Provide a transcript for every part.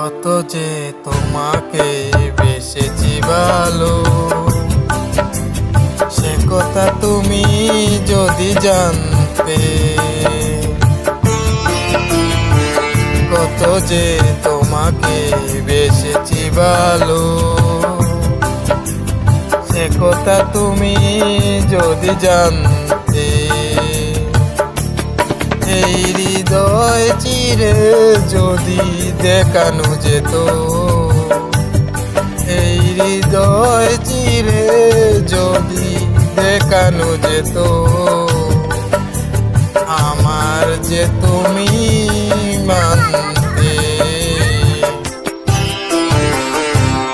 কত যে তোমাকে বেসেছি ভালো, সে কথা তুমি যদি জানতে। কত যে তোমাকে বেসেছি ভালো, সে কথা তুমি যদি জানতে। এই হৃদয় চিরে যদি দেখানো যেত, এই হৃদয় চিরে যদি দেখানো যেত, আমার যে তুমি মানতে।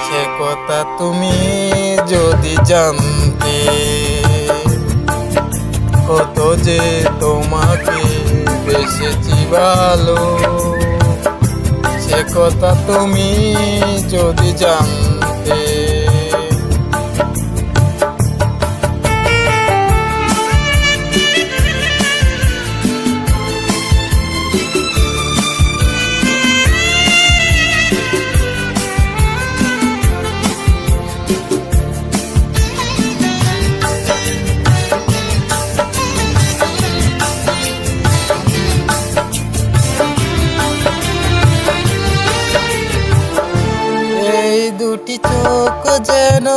সে কথা তুমি যদি জানতে। কত যে তোমাকে বেসেছি ভালো, সে কথা তুমি যদি জানতে। দুটি চোখ যেন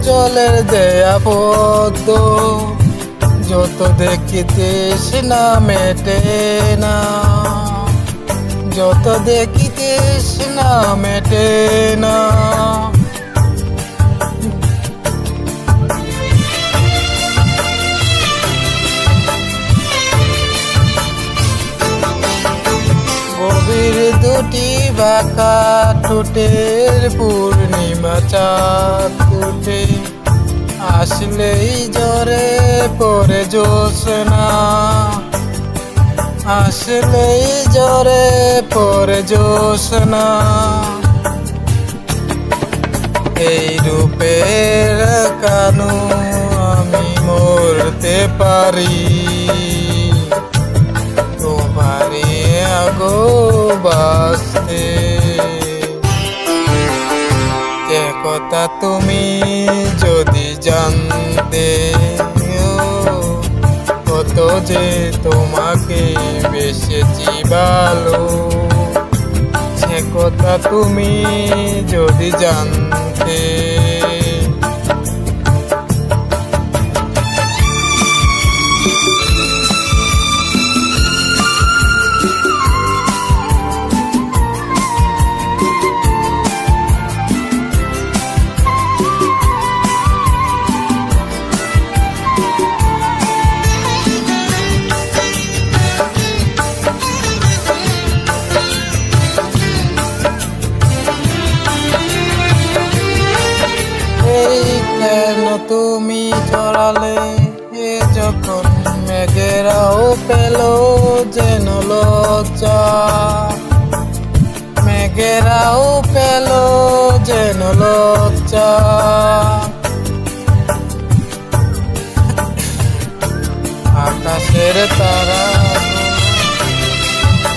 জলের দেয়া পদ্ম, যত দেখিতে না মেটে না, যত দেখিতে না মেটে না। গভীর দুটি বাঁকা ঠোঁটের পূর্ণিমা চাঁদ উঠে আসলেই ঝরে পড়ে জ্যোৎস্না, আসলেই ঝরে পড়ে জ্যোৎস্না। এই রূপের কানু আমি মরতে পারি, তোমারে আগো বাসতে। যে কথা তুমি যদি জানতে, কত যে তোমাকে বেসেছি ভালো, সে কথা তুমি যদি জানতে। কেন তুমি ছড়ালে এ যখন মেঘেরাও পেল যেন লজ্জা, মেঘেরাও পেল যেন লজ্জা। আকাশের তারা